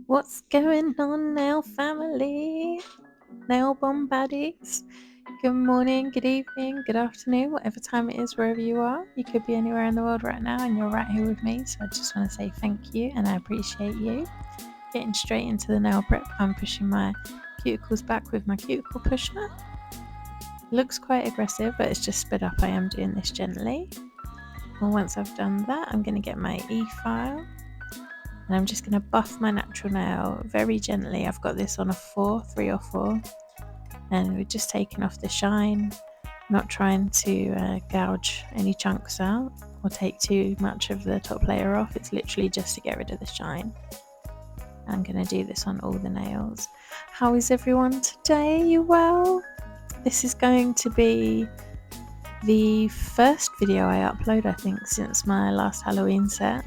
What's going on, nail family? Nail bomb baddies? Good morning, good evening, good afternoon, whatever time it is, wherever you are. You could be anywhere in the world right now, and you're right here with me. So I just want to say thank you, and I appreciate you. Getting straight into the nail prep, I'm pushing my cuticles back with my cuticle pusher. Looks quite aggressive, but it's just sped up. I am doing this gently. And once I've done that, I'm going to get my e-file. And I'm just going to buff my natural nail very gently. I've got this on a 3 or 4. And we're just taking off the shine, not trying to gouge any chunks out or take too much of the top layer off. It's literally just to get rid of the shine. I'm going to do this on all the nails. How is everyone today? You well? This is going to be the first video I upload, I think, since my last Halloween set.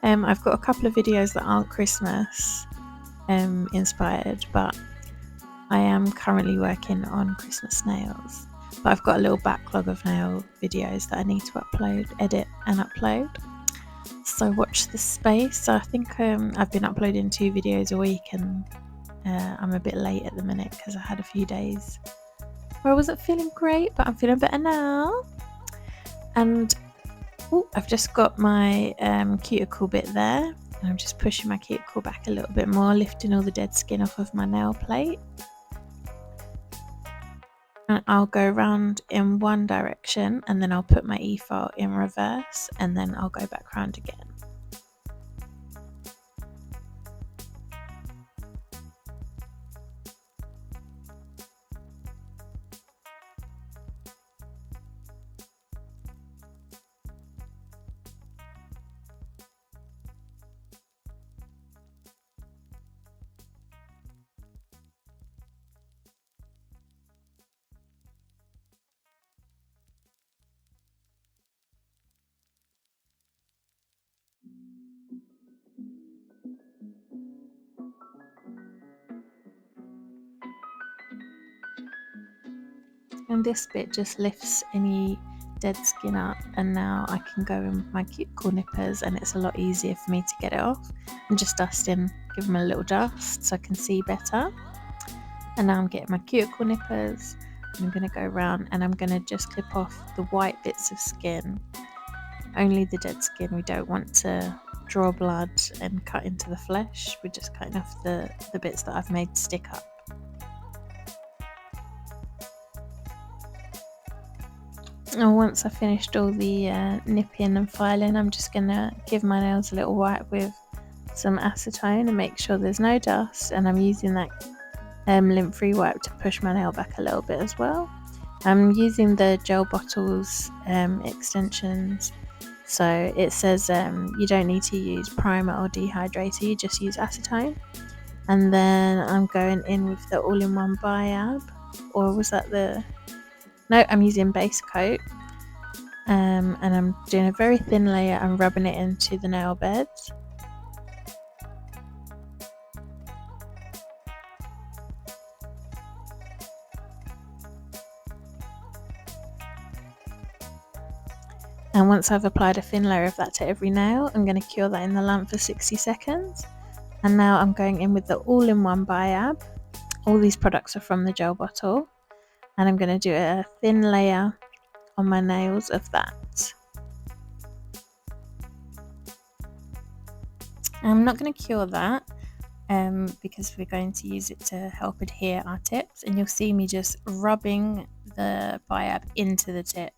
I've got a couple of videos that aren't Christmas inspired, but I am currently working on Christmas nails. But I've got a little backlog of nail videos that I need to edit and upload. So watch this space. So I think I've been uploading 2 videos a week, and I'm a bit late at the minute because I had a few days where I wasn't feeling great, but I'm feeling better now. And I've just got my cuticle bit there, and I'm just pushing my cuticle back a little bit more, lifting all the dead skin off of my nail plate. And I'll go round in one direction, and then I'll put my e-file in reverse, and then I'll go back round again. And this bit just lifts any dead skin up, and now I can go in with my cuticle nippers, and it's a lot easier for me to get it off. And just dusting, give them a little dust so I can see better. And now I'm getting my cuticle nippers, and I'm going to go around, and I'm going to just clip off the white bits of skin, only the dead skin. We don't want to draw blood and cut into the flesh. We're just cutting off the bits that I've made stick up. And once I've finished all the nipping and filing, I'm just going to give my nails a little wipe with some acetone and make sure there's no dust. And I'm using that lint-free wipe to push my nail back a little bit as well. I'm using the Gel Bottls extensions. So it says you don't need to use primer or dehydrator, you just use acetone. And then I'm going in with the all-in-one biab, or was that no, I'm using base coat, and I'm doing a very thin layer and rubbing it into the nail beds. And once I've applied a thin layer of that to every nail, I'm going to cure that in the lamp for 60 seconds. And now I'm going in with the all-in-one biab. All these products are from the Gel Bottl. And I'm going to do a thin layer on my nails of that. I'm not going to cure that because we're going to use it to help adhere our tips. And you'll see me just rubbing the biab into the tip.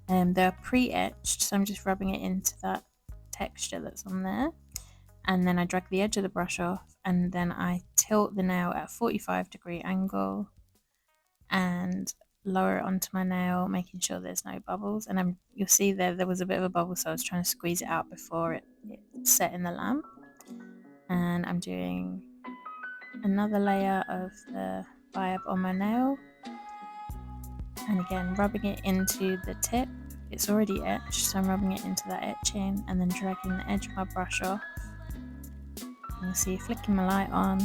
They're pre-etched, so I'm just rubbing it into that texture that's on there. And then I drag the edge of the brush off, and then I tilt the nail at a 45-degree angle and lower it onto my nail, making sure there's no bubbles. And you'll see there was a bit of a bubble, so I was trying to squeeze it out before it set in the lamp. And I'm doing another layer of the biab on my nail, and again rubbing it into the tip. It's already etched, so I'm rubbing it into that etching and then dragging the edge of my brush off. You'll see flicking my light on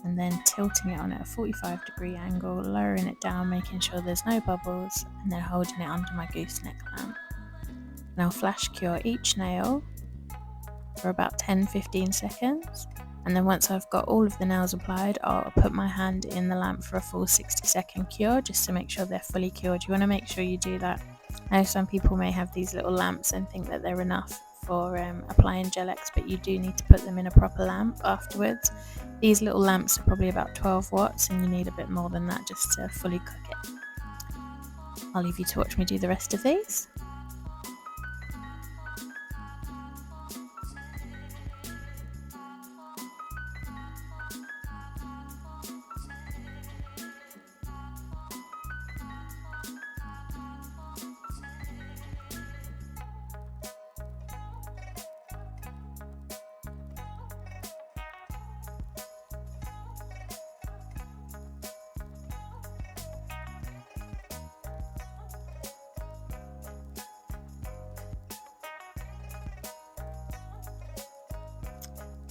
and then tilting it on at a 45-degree angle, lowering it down, making sure there's no bubbles, and then holding it under my gooseneck lamp. And I'll flash cure each nail for about 10-15 seconds. And then once I've got all of the nails applied, I'll put my hand in the lamp for a full 60-second cure, just to make sure they're fully cured. You want to make sure you do that. I know some people may have these little lamps and think that they're enough for applying Gel-X, but you do need to put them in a proper lamp afterwards. These little lamps are probably about 12 watts, and you need a bit more than that just to fully cook it. I'll leave you to watch me do the rest of these.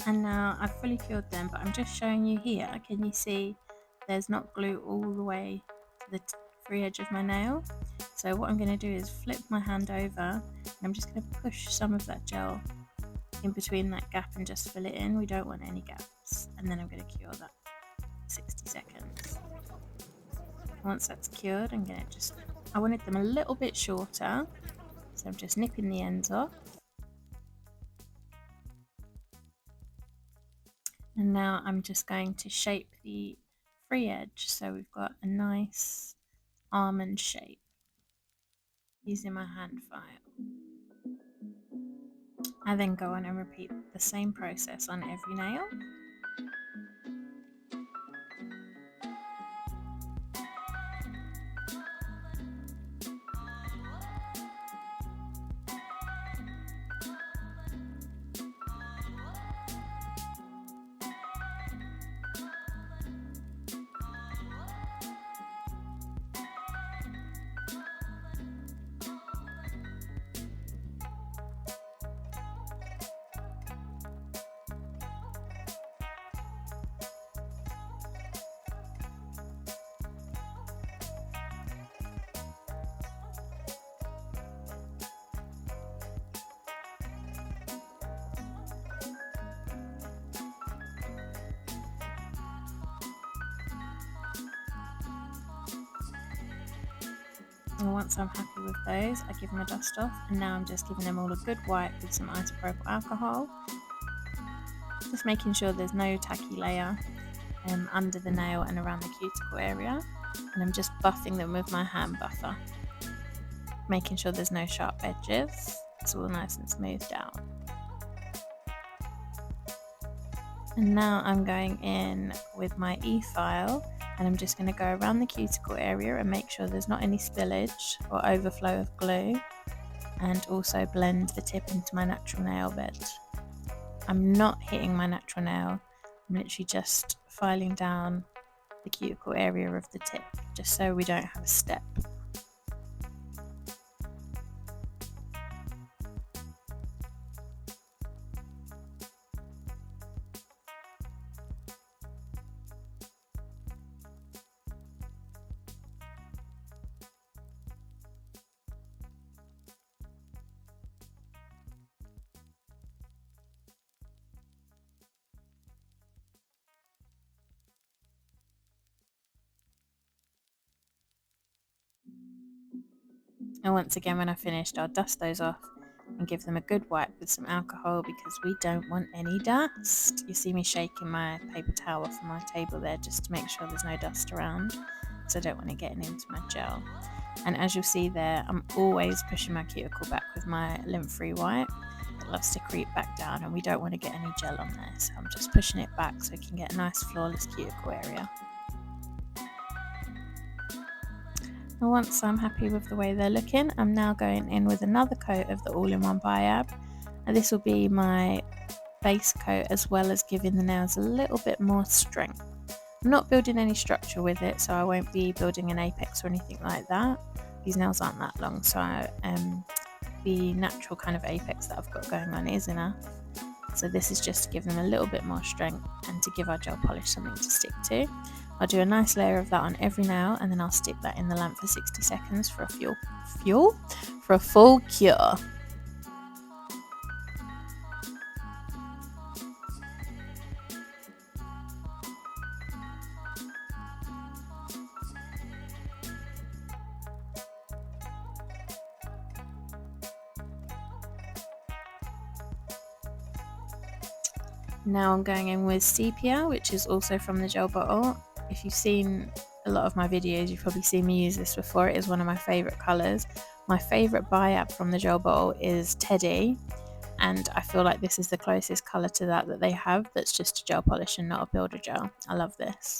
And now I've fully cured them, but I'm just showing you here. Can you see there's not glue all the way to the free edge of my nail? So what I'm going to do is flip my hand over, and I'm just going to push some of that gel in between that gap and just fill it in. We don't want any gaps. And then I'm going to cure that for 60 seconds. Once that's cured, I'm going to I wanted them a little bit shorter, so I'm just nipping the ends off. And now I'm just going to shape the free edge so we've got a nice almond shape using my hand file. I then go on and repeat the same process on every nail. And once I'm happy with those, I give them a dust off, and now I'm just giving them all a good wipe with some isopropyl alcohol, just making sure there's no tacky layer under the nail and around the cuticle area, and I'm just buffing them with my hand buffer, making sure there's no sharp edges. It's all nice and smoothed out. And now I'm going in with my e-file, and I'm just going to go around the cuticle area and make sure there's not any spillage or overflow of glue, and also blend the tip into my natural nail bed. I'm not hitting my natural nail, I'm literally just filing down the cuticle area of the tip, just so we don't have a step. And once again, when I finished, I'll dust those off and give them a good wipe with some alcohol, because we don't want any dust. You see me shaking my paper towel off my table there just to make sure there's no dust around, because I don't want it getting into my gel. And as you'll see there, I'm always pushing my cuticle back with my lint-free wipe. It loves to creep back down, and we don't want to get any gel on there, so I'm just pushing it back so we can get a nice flawless cuticle area. And once I'm happy with the way they're looking, I'm now going in with another coat of the all-in-one biab, and this will be my base coat, as well as giving the nails a little bit more strength. I'm not building any structure with it, so I won't be building an apex or anything like that. These nails aren't that long, so the natural kind of apex that I've got going on is enough. So this is just to give them a little bit more strength and to give our gel polish something to stick to. I'll do a nice layer of that on every nail, and then I'll stick that in the lamp for 60 seconds for a full cure. Now I'm going in with Sepia, which is also from the Gel Bottl. If you've seen a lot of my videos, you've probably seen me use this before. It is one of my favourite colours. My favourite biab from the Gel Bottl is Teddy, and I feel like this is the closest colour to that they have that's just a gel polish and not a builder gel. I love this.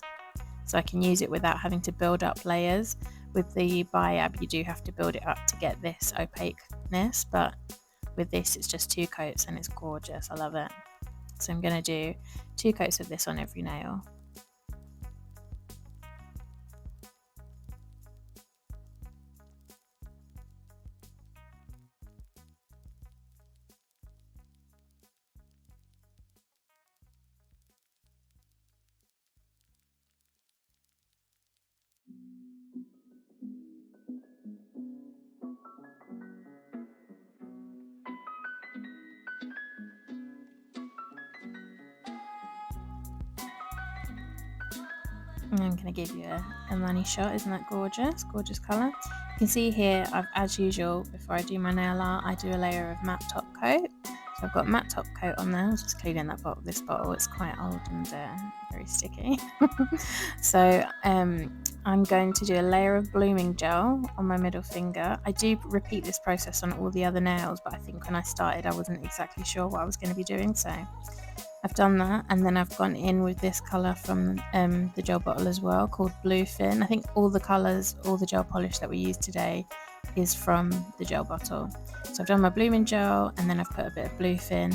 So I can use it without having to build up layers. With the biab, you do have to build it up to get this opaqueness, but with this it's just 2 coats and it's gorgeous. I love it. So I'm going to do 2 coats of this on every nail. And I'm going to give you a money shot. Isn't that gorgeous? Gorgeous colour. You can see here, as usual, before I do my nail art, I do a layer of matte top coat. So I've got matte top coat on there. I was just cleaning this bottle. It's quite old and very sticky. So I'm going to do a layer of blooming gel on my middle finger. I do repeat this process on all the other nails, but I think when I started I wasn't exactly sure what I was going to be doing, so I've done that, and then I've gone in with this colour from the Gel Bottl as well, called Bluefin. I think all the colours, all the gel polish that we use today is from the Gel Bottl. So I've done my blooming gel, and then I've put a bit of Bluefin,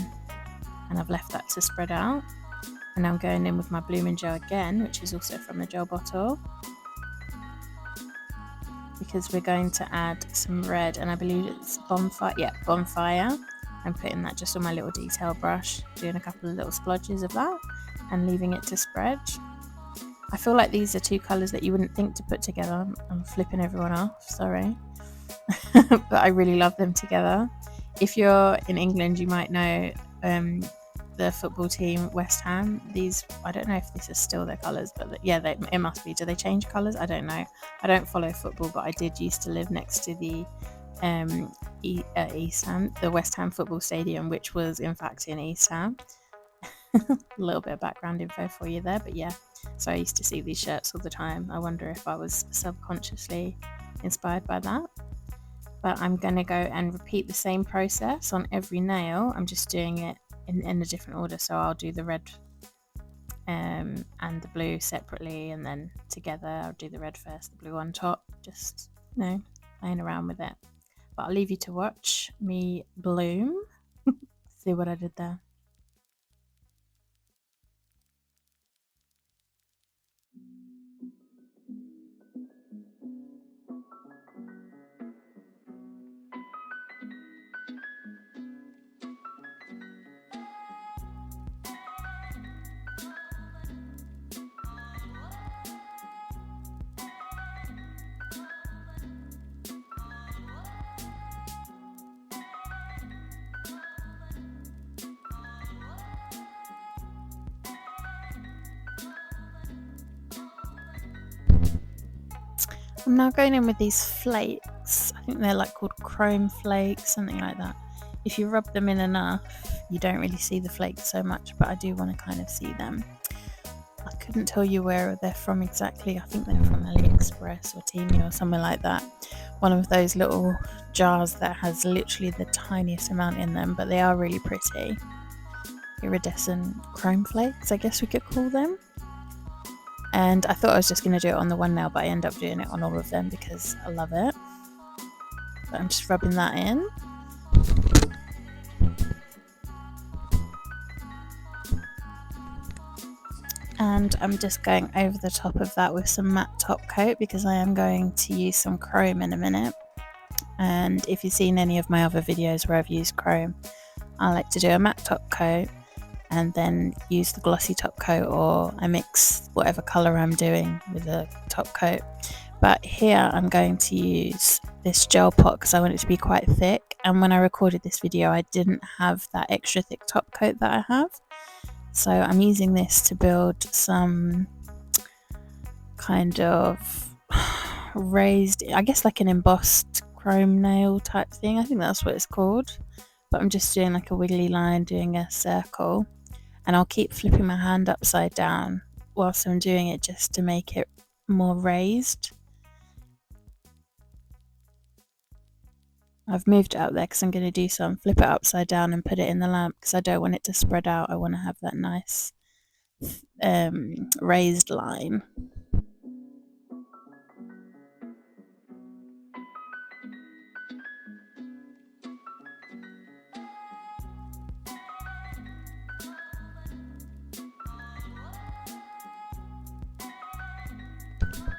and I've left that to spread out. And I'm going in with my blooming gel again, which is also from the Gel Bottl, because we're going to add some red, and I believe it's Bonfire. Yeah, Bonfire. I'm putting that just on my little detail brush, doing a couple of little splodges of that and leaving it to spread. I feel like these are 2 colours that you wouldn't think to put together. I'm flipping everyone off, sorry. But I really love them together. If you're in England, you might know the football team West Ham. These, I don't know if this is still their colours, but yeah, it must be. Do they change colours? I don't know. I don't follow football, but I did used to live next to the East Ham, the West Ham football stadium, which was in fact in East Ham. A little bit of background info for you there, but yeah, so I used to see these shirts all the time. I wonder if I was subconsciously inspired by that. But I'm going to go and repeat the same process on every nail. I'm just doing it in a different order, so I'll do the red and the blue separately, and then together I'll do the red first, the blue on top, just playing around with it. But I'll leave you to watch me bloom. See what I did there. I'm now going in with these flakes. I think they're like called chrome flakes, something like that. If you rub them in enough, you don't really see the flakes so much, but I do want to kind of see them. I couldn't tell you where they're from exactly. I think they're from AliExpress or Temu or somewhere like that. One of those little jars that has literally the tiniest amount in them, but they are really pretty. Iridescent chrome flakes, I guess we could call them. And I thought I was just going to do it on the one nail, but I end up doing it on all of them because I love it. But I'm just rubbing that in. And I'm just going over the top of that with some matte top coat, because I am going to use some chrome in a minute. And if you've seen any of my other videos where I've used chrome, I like to do a matte top coat and then use the glossy top coat, or I mix whatever colour I'm doing with the top coat. But here I'm going to use this gel pot because I want it to be quite thick, and when I recorded this video I didn't have that extra thick top coat that I have, so I'm using this to build some kind of raised, I guess like an embossed chrome nail type thing. I think that's what it's called, but I'm just doing like a wiggly line, doing a circle, And I'll keep flipping my hand upside down whilst I'm doing it, just to make it more raised. I've moved it up there because I'm going to do some, flip it upside down and put it in the lamp, because I don't want it to spread out. I want to have that nice raised line.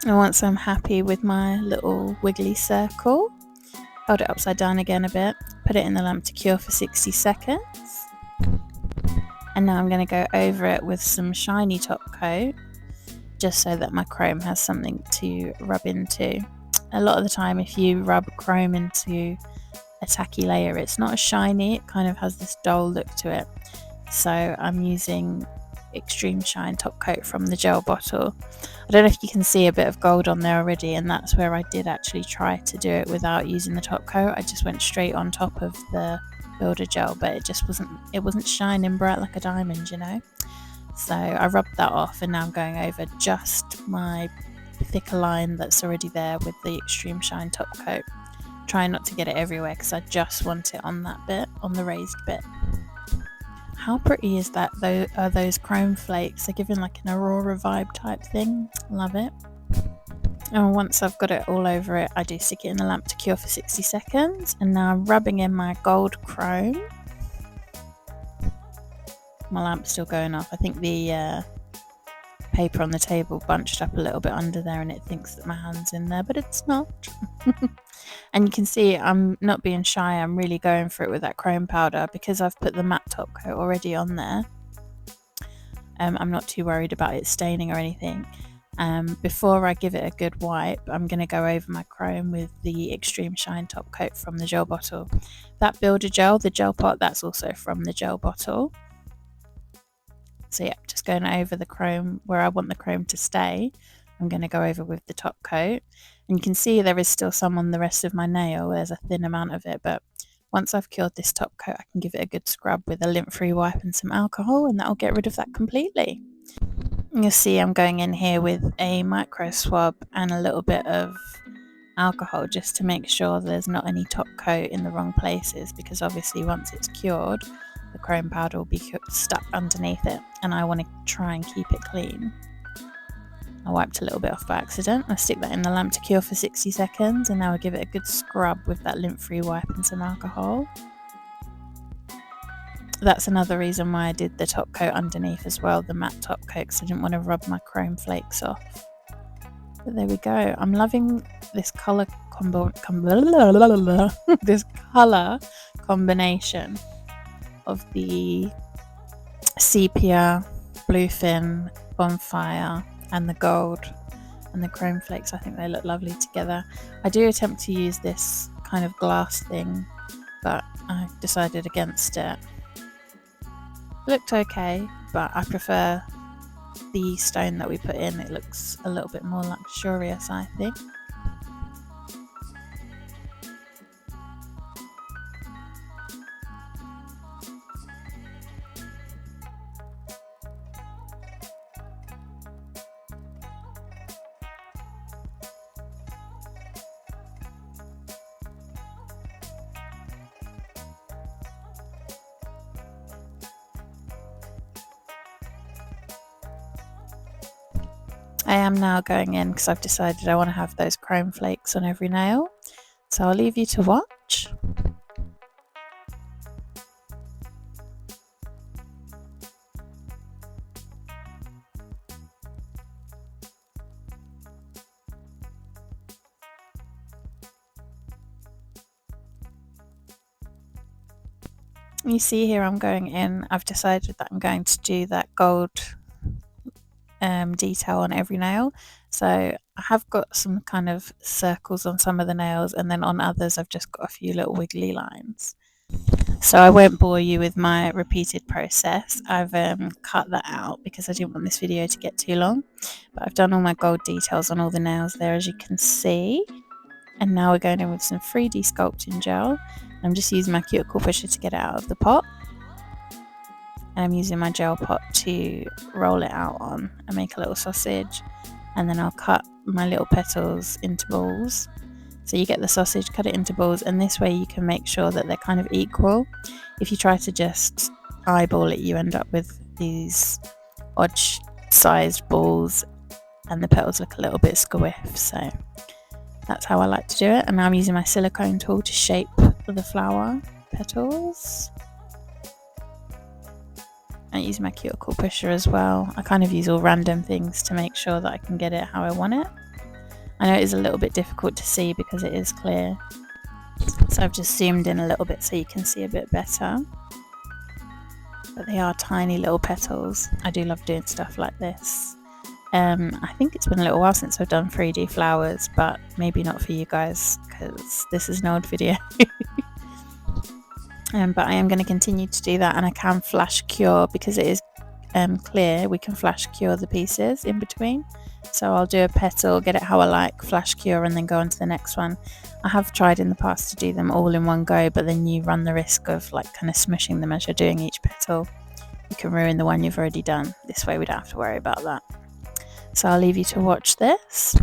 And once I'm happy with my little wiggly circle, hold it upside down again a bit, put it in the lamp to cure for 60 seconds. And now I'm going to go over it with some shiny top coat, just so that my chrome has something to rub into. A lot of the time, if you rub chrome into a tacky layer, it's not as shiny, it kind of has this dull look to it. So I'm using Extreme Shine top coat from the Gel Bottl. I don't know if you can see a bit of gold on there already, and that's where I did actually try to do it without using the top coat. I just went straight on top of the builder gel, but it wasn't shining bright like a diamond, you know. So I rubbed that off, and now I'm going over just my thicker line that's already there with the Extreme Shine top coat. Try not to get it everywhere, because I just want it on that bit, on the raised bit. How pretty is that though? Are those chrome flakes? They're giving like an aurora vibe type thing. Love it. And once I've got it all over it, I do stick it in the lamp to cure for 60 seconds. And now I'm rubbing in my gold chrome. My lamp's still going off. I think the paper on the table bunched up a little bit under there, and it thinks that my hand's in there, but it's not. And you can see I'm not being shy, I'm really going for it with that chrome powder, because I've put the matte top coat already on there. I'm not too worried about it staining or anything. Before I give it a good wipe, I'm going to go over my chrome with the Extreme Shine top coat from the Gel Bottl. That builder gel, the gel pot, that's also from the Gel Bottl. So yeah, just going over the chrome where I want the chrome to stay. I'm going to go over with the top coat, and you can see there is still some on the rest of my nail. There's a thin amount of it, but once I've cured this top coat, I can give it a good scrub with a lint-free wipe and some alcohol, and that'll get rid of that completely. You'll see I'm going in here with a micro swab and a little bit of alcohol, just to make sure there's not any top coat in the wrong places, because obviously once it's cured, the chrome powder will be stuck underneath it, and I want to try and keep it clean. I wiped a little bit off by accident. I stick that in the lamp to cure for 60 seconds, and now I give it a good scrub with that lint-free wipe and some alcohol. That's another reason why I did the top coat underneath as well, the matte top coat, because I didn't want to rub my chrome flakes off. But there we go. I'm loving this colour this colour combination of the Sepia, Bluefin, Bonfire, and the gold and the chrome flakes. I think they look lovely together. I do attempt to use this kind of glass thing, but I decided against it. It looked okay, but I prefer the stone that we put in. It looks a little bit more luxurious, I think. I am now going in because I've decided I want to have those chrome flakes on every nail. So I'll leave you to watch. You see here I'm going in, I've decided that I'm going to do that gold detail on every nail. So I have got some kind of circles on some of the nails, and then on others I've just got a few little wiggly lines. So I won't bore you with my repeated process. I've cut that out because I didn't want this video to get too long. But I've done all my gold details on all the nails there, as you can see. And now we're going in with some 3D sculpting gel. I'm just using my cuticle pusher to get it out of the pot. and I'm using my gel pot to roll it out on and make a little sausage, and then I'll cut my little petals into balls. So you get the sausage, cut it into balls, and this way you can make sure that they're kind of equal. If you try to just eyeball it, you end up with these odd sized balls and the petals look a little bit squiff. So that's how I like to do it. And now I'm using my silicone tool to shape the flower petals. I use my cuticle pusher as well. I kind of use all random things to make sure that I can get it how I want it. I know it is a little bit difficult to see because it is clear, so I've just zoomed in a little bit so you can see a bit better. But they are tiny little petals. I do love doing stuff like this. I think it's been a little while since I've done 3D flowers, but maybe not for you guys because this is an old video. But I am going to continue to do that, and I can flash cure because it is clear. We can flash cure the pieces in between. So I'll do a petal, get it how I like, flash cure, and then go on to the next one. I have tried in the past to do them all in one go, but then you run the risk of like kind of smushing them as you're doing each petal. You can ruin the one you've already done. This way we don't have to worry about that. So I'll leave you to watch this.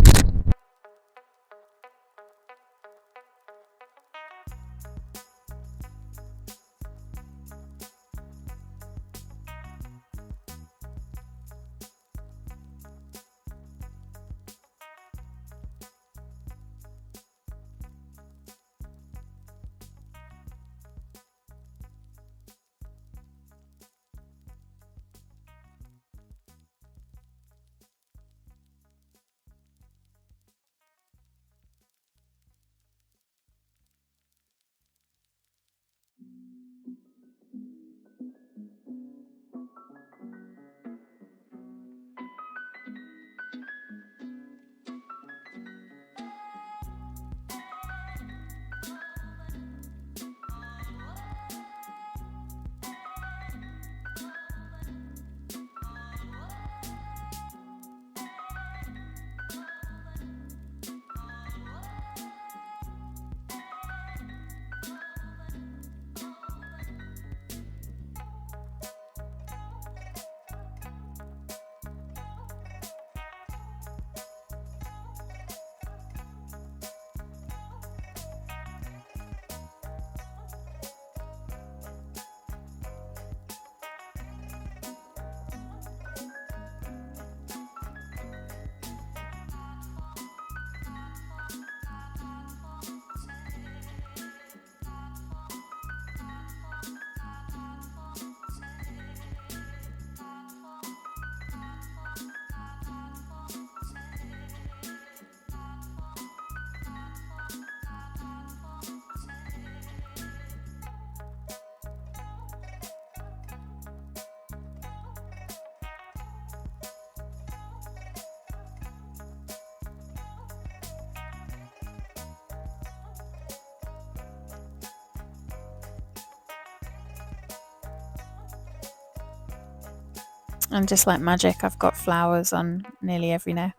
And just like magic, I've got flowers on nearly every nail.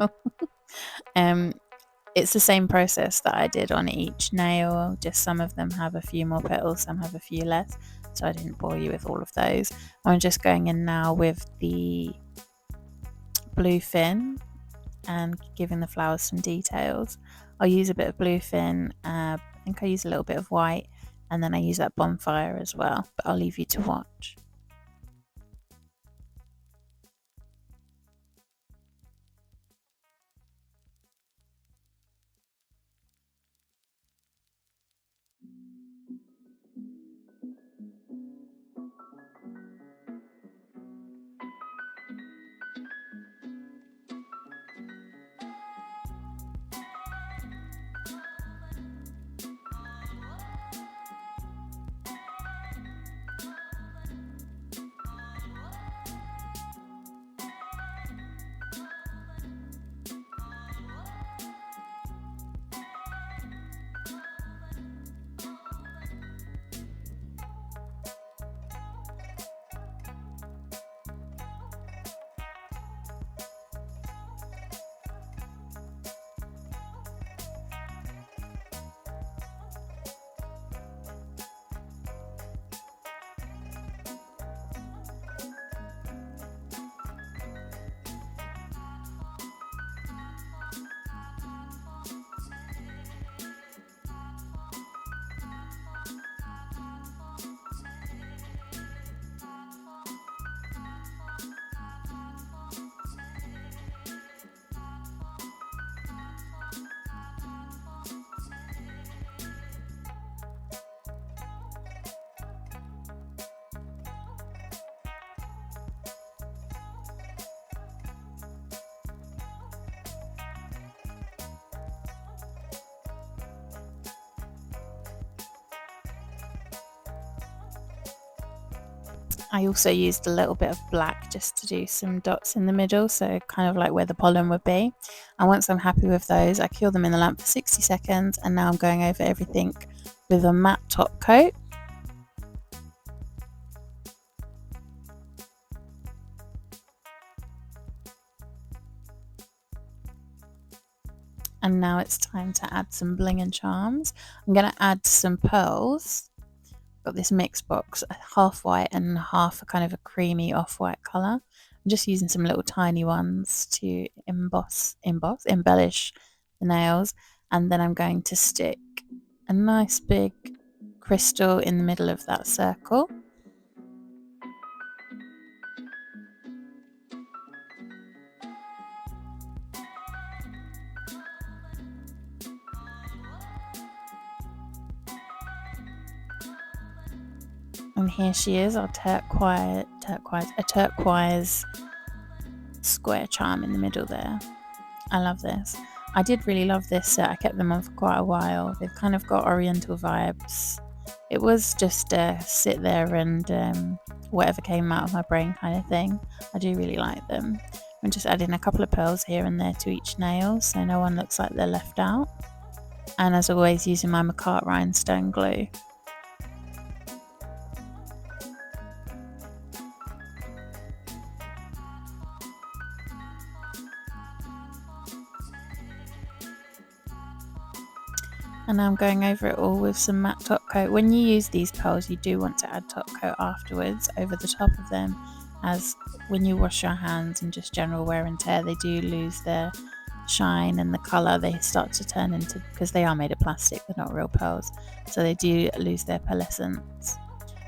It's the same process that I did on each nail, just some of them have a few more petals, some have a few less, so I didn't bore you with all of those. I'm just going in now with the Bluefin and giving the flowers some details. I'll use a bit of Bluefin, I think I use a little bit of white, and then I use that Bonfire as well, but I'll leave you to watch. I also used a little bit of black just to do some dots in the middle, so kind of like where the pollen would be. And once I'm happy with those, I cure them in the lamp for 60 seconds, and now I'm going over everything with a matte top coat. And now it's time to add some bling and charms. I'm going to add some pearls. Got this mix box, half white and half a kind of a creamy off-white colour. I'm just using some little tiny ones to embellish the nails, and then I'm going to stick a nice big crystal in the middle of that circle. And here she is, our turquoise square charm in the middle there. I love this. I did really love this set. I kept them on for quite a while. They've kind of got oriental vibes. It was just sit there and whatever came out of my brain kind of thing. I do really like them. I'm just adding a couple of pearls here and there to each nail so no one looks like they're left out. And as always, using my Makarrt Rhinstone glue. And now I'm going over it all with some matte top coat. When you use these pearls, you do want to add top coat afterwards over the top of them, as when you wash your hands and just general wear and tear, they do lose their shine and the colour. They start to turn into, because they are made of plastic, they're not real pearls, so they do lose their pearlescence.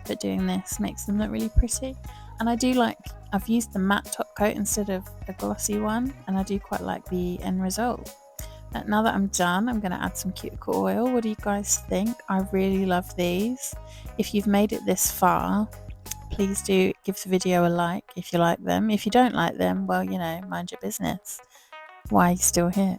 But doing this makes them look really pretty. And I do like, I've used the matte top coat instead of a glossy one, and I do quite like the end result. Now that I'm done, I'm going to add some cuticle oil. What do you guys think? I really love these. If you've made it this far, please do give the video a like if you like them. If you don't like them, well, you know, mind your business. Why are you still here?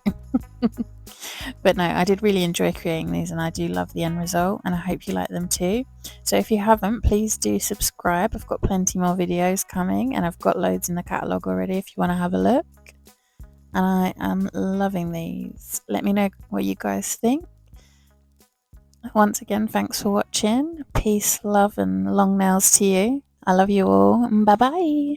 But no, I did really enjoy creating these, and I do love the end result, and I hope you like them too. So if you haven't, please do subscribe. I've got plenty more videos coming, and I've got loads in the catalogue already if you want to have a look. And I am loving these. Let me know what you guys think. Once again, thanks for watching. Peace, love, and long nails to you. I love you all. Bye bye.